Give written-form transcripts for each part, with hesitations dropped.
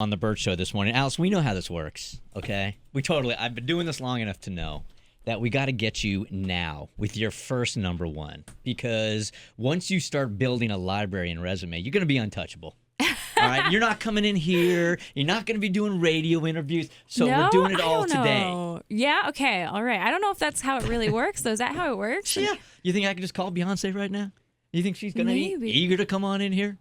On the Bert Show this morning. Alice, we know how this works, okay? I've been doing this long enough to know that we got to get you now with your first number one, because once you start building a library and resume, you're going to be untouchable. All right, you're not coming in here. You're not going to be doing radio interviews. So we're doing it all today. Yeah, okay, all right. I don't know if that's how it really works, though. Is that how it works? Yeah. You think I could just call Beyonce right now? You think she's going to be eager to come on in here?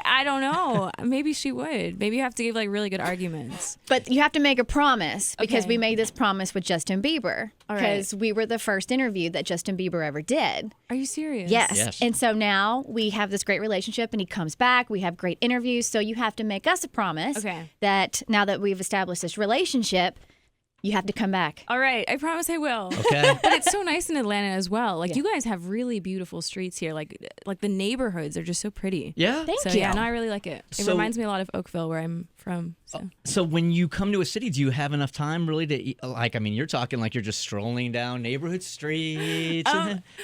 I don't know. Maybe she would. Maybe you have to give really good arguments. But you have to make a promise, because we made this promise with Justin Bieber. Because we were the first interview that Justin Bieber ever did. Are you serious? Yes. And so now we have this great relationship, and he comes back. We have great interviews. So you have to make us a promise that now that we've established this relationship, you have to come back. All right. I promise I will. Okay. But it's so nice in Atlanta as well. You guys have really beautiful streets here. Like the neighborhoods are just so pretty. Yeah? Thank you. Yeah, no, I really like it. It reminds me a lot of Oakville, where I'm from. So when you come to a city, do you have enough time really to eat? You're talking like you're just strolling down neighborhood streets.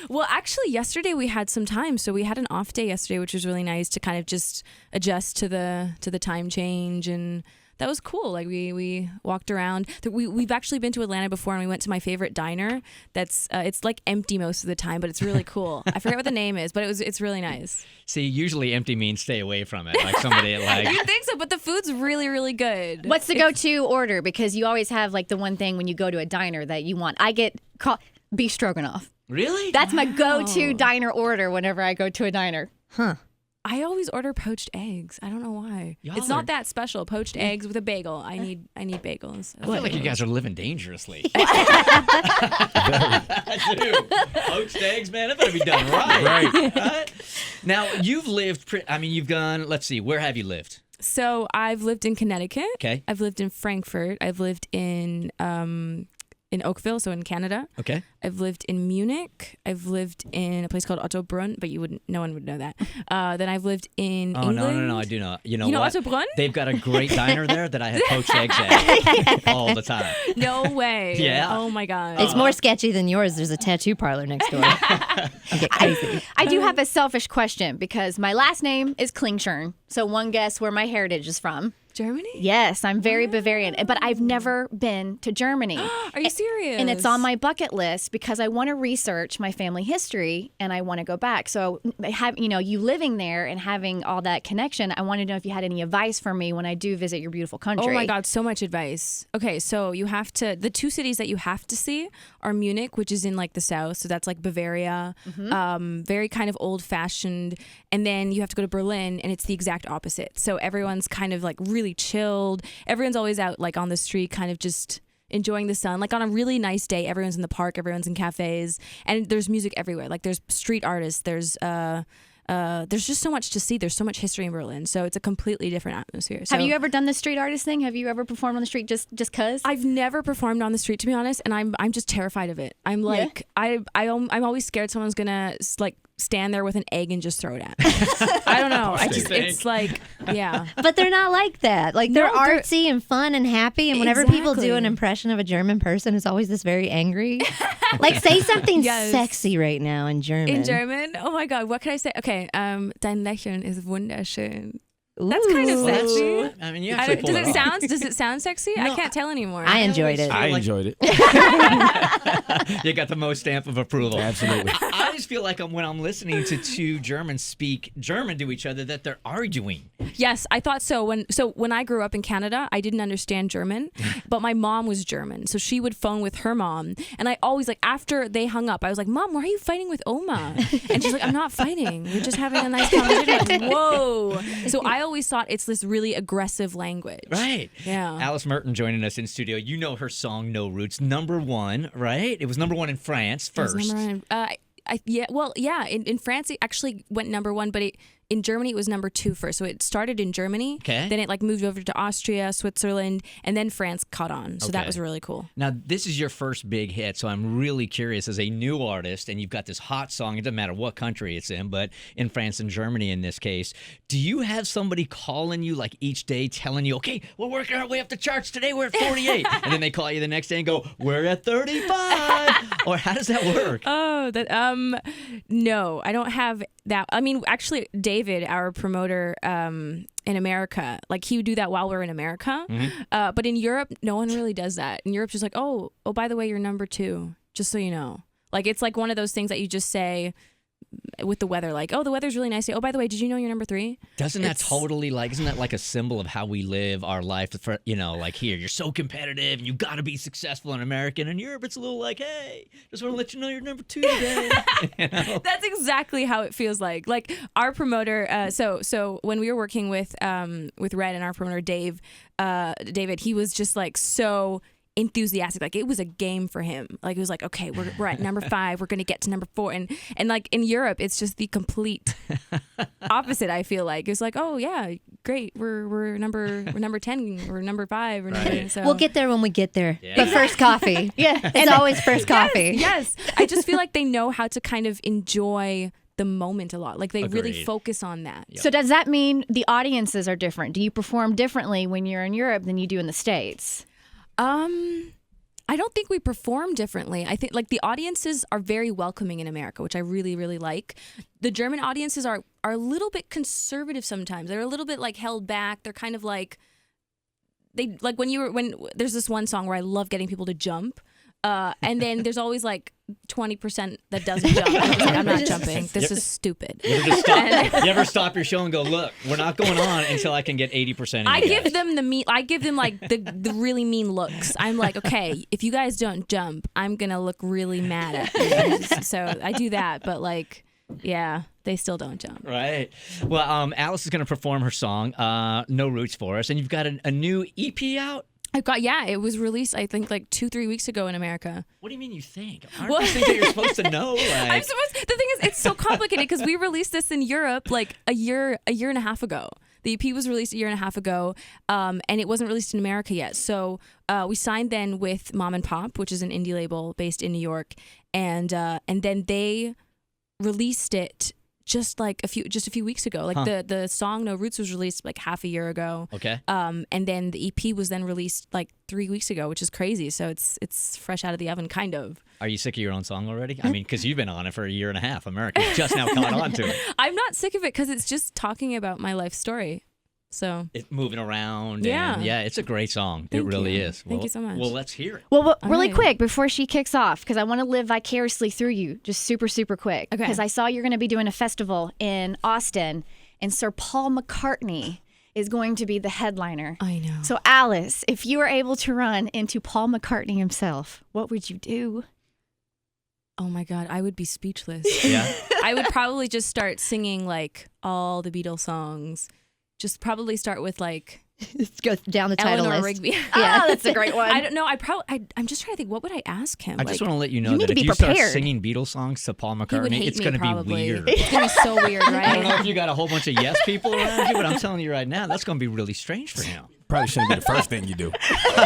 Well, actually, yesterday we had some time. So we had an off day yesterday, which was really nice to kind of just adjust to the time change, and that was cool. We walked around. We've actually been to Atlanta before, and we went to my favorite diner. That's it's empty most of the time, but it's really cool. I forget what the name is, but it's really nice. See, usually empty means stay away from it. Like somebody You think so, but the food's really, really good. What's the go-to order? Because you always have the one thing when you go to a diner that you want. I get beef stroganoff. Really? That's my go-to diner order whenever I go to a diner. Huh. I always order poached eggs. I don't know why. It's not that special. Poached eggs with a bagel. I need bagels. I feel like you guys are living dangerously. I do. Poached eggs, man. That better be done right. Now, you've lived, you've gone, let's see, where have you lived? So I've lived in Connecticut. Okay. I've lived in Frankfurt. I've lived in Oakville, so in Canada. Okay. I've lived in Munich. I've lived in a place called Ottobrunn, but no one would know that. Then I've lived in England. No, I do not. You know what? Ottobrunn? They've got a great diner there that I had poached eggs at all the time. No way. Yeah. Oh my God. It's more sketchy than yours. There's a tattoo parlor next door. I do have a selfish question, because my last name is Klingshirn. So one guess where my heritage is from. Germany? Yes, I'm very Bavarian, but I've never been to Germany. Are you serious? And it's on my bucket list, because I want to research my family history and I want to go back. So, you living there and having all that connection, I want to know if you had any advice for me when I do visit your beautiful country. Oh my God, so much advice. Okay, so the two cities that you have to see are Munich, which is in the south, so that's Bavaria, very kind of old-fashioned, and then you have to go to Berlin, and it's the exact opposite. So everyone's kind of really chilled. Everyone's always out on the street, kind of just enjoying the sun. On a really nice day, everyone's in the park, everyone's in cafes, and there's music everywhere. There's street artists, there's just so much to see. There's so much history in Berlin, so it's a completely different atmosphere. So, have you ever done the street artist thing? Have you ever performed on the street just cause? I've never performed on the street, to be honest, and I'm just terrified of it. I'm I'm always scared someone's gonna stand there with an egg and just throw it at me. I don't know. Yeah. But they're not like that. They're artsy and fun and happy. And whenever people do an impression of a German person, it's always this very angry. Say something sexy right now in German. In German? Oh my God. What can I say? Okay. Dein Lächeln ist wunderschön. That's kind of sexy. You actually pulled it off. Does it sound sexy? No, I can't tell anymore. I enjoyed it. I enjoyed it. You got the most stamp of approval. Absolutely. I just feel like when I'm listening to two Germans speak German to each other, that they're arguing. Yes, I thought so. When I grew up in Canada, I didn't understand German, but my mom was German, so she would phone with her mom, and I always after they hung up, I was like, "Mom, why are you fighting with Oma?" And she's like, "I'm not fighting. We're just having a nice conversation." Whoa! So I always thought it's this really aggressive language. Right. Yeah. Alice Merton joining us in studio. You know her song "No Roots," #1, right? It was #1 in France first. It was #1. In France it actually went #1, but in Germany, it was #2 first. So it started in Germany. Okay. Then it moved over to Austria, Switzerland, and then France caught on. So that was really cool. Now, this is your first big hit, so I'm really curious as a new artist, and you've got this hot song. It doesn't matter what country it's in, but in France and Germany in this case. Do you have somebody calling you each day telling you, okay, we're working our way up the charts. Today we're at 48. And then they call you the next day and go, we're at 35. Or how does that work? Oh, no, I don't have that. I mean, actually, David, our promoter in America, like he would do that while we're in America. But in Europe, no one really does that. In Europe, just like, oh, by the way, you're number 2, just so you know. Like it's like one of those things that you just say with the weather, like, oh, the weather's really nice. Oh, by the way, did you know you're number 3? Isn't that like a symbol of how we live our life? For, like here, you're so competitive and you got to be successful in America. And in Europe, it's a little like, hey, just want to let you know you're number 2 today. That's exactly how it feels like. Like our promoter, so when we were working with Red and our promoter David, he was just like so enthusiastic. Like it was a game for him. Like it was like, okay, we're at number 5, we're gonna get to number 4, and like in Europe it's just the complete opposite. I feel like it's like, oh yeah, great, we're number 10, we're number 5, or right. So we'll get there when we get there. Yeah. But first coffee. It's always first coffee. Yes, I just feel like they know how to kind of enjoy the moment a lot. Like they really Agreed. focus on that. Yep. So does that mean the audiences are different? Do you perform differently when you're in Europe than you do in the States? I don't think we perform differently. I think like the audiences are very welcoming in America, which I really, really like. The German audiences are a little bit conservative sometimes. They're a little bit like held back. They're kind of like when there's this one song where I love getting people to jump. And then there's always like 20% that doesn't jump. I'm not jumping. This is stupid. You ever stop your show and go, look, we're not going on until I can get 80% of you I guys. give them like the really mean looks. I'm like, okay, if you guys don't jump, I'm gonna look really mad at you. So I do that, but like, yeah, they still don't jump. Right. Well, Alice is gonna perform her song, No Roots, for us, and you've got a new EP out. It was released I think like 2-3 weeks ago in America. What do you mean you think? Aren't there things that you're supposed to know? Like... The thing is, it's so complicated because we released this in Europe like a year and a half ago. The EP was released a year and a half ago, and it wasn't released in America yet. So we signed then with Mom and Pop, which is an indie label based in New York, and then they released it just a few weeks ago. Like the song No Roots was released like half a year ago. Okay. And then the EP was then released like 3 weeks ago, which is crazy. So it's fresh out of the oven, kind of. Are you sick of your own song already? I mean, because you've been on it for a year and a half. America's just now caught on to it. I'm not sick of it because it's just talking about my life story. So it's moving around. Yeah. And it's a great song. Thank it really you. is. Thank you so much. Well, let's hear it. Well, really right. quick before she kicks off, because I want to live vicariously through you, just super, super quick. Okay. Because I saw you're going to be doing a festival in Austin, and Sir Paul McCartney is going to be the headliner. I know. So, Alice, if you were able to run into Paul McCartney himself, what would you do? Oh my God, I would be speechless. Yeah. I would probably just start singing like all the Beatles songs. Just probably start with like Just go down the title Eleanor list. Rigby. Yeah, that's a great one. I don't know. I'm just trying to think. What would I ask him? I just want to let you know you need that to if be you start prepared. singing Beatles songs to Paul he would McCartney, hate it's me going to be probably. weird. It's gonna be so weird, right? I don't know if you got a whole bunch of yes people around you, but I'm telling you right now, that's going to be really strange for him. Probably shouldn't be the first thing you do.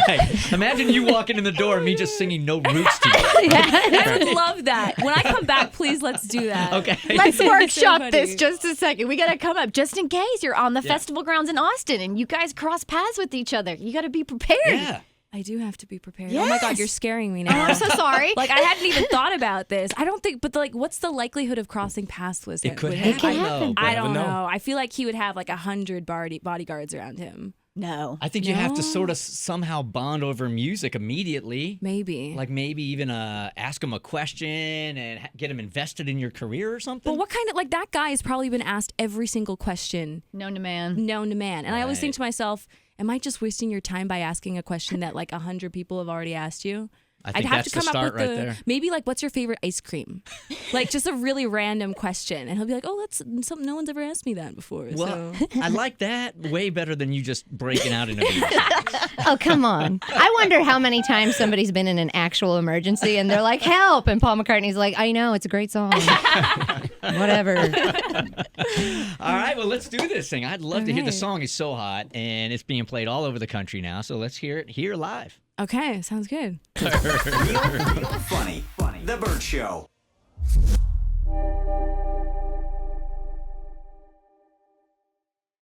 Right. Imagine you walking in the door and me just singing No Roots to you. I would love that. When I come back, please let's do that. Okay. Let's workshop funny. this just a second. We got to come up just in case you're on the festival grounds in Austin and you guys cross paths with each other. You got to be prepared. Yeah. I do have to be prepared. Oh my God, Yes. you're scaring me Oh, now. I'm so sorry. Like I hadn't even thought about this. I don't think, but like, what's the likelihood of crossing paths with It could with happen, him? though. I Never don't know. know. I feel like he would have like 100 bodyguards around him. No. I think you have to No. sort of somehow bond over music immediately. Maybe. Like maybe even ask him a question and get him invested in your career or something. But what kind of, like, that guy has probably been asked every single question Known to man. known to man. And I always think Right. to myself, am I just wasting your time by asking a question that like 100 people have already asked you? I think I'd have that's to come the start up with right there. maybe like, what's your favorite ice cream? Like just a really random question. And he'll be like, oh, that's something no one's ever asked me that before. Well, So I like that way better than you just breaking out in a beat. Oh, come on. I wonder how many times somebody's been in an actual emergency and they're like, help. And Paul McCartney's like, I know, it's a great song. Whatever. All right, well, let's do this thing. I'd love to hear. The right. song is so hot, and it's being played all over the country now, so let's hear it here live. okay, sounds good. Funny. The Bert Show.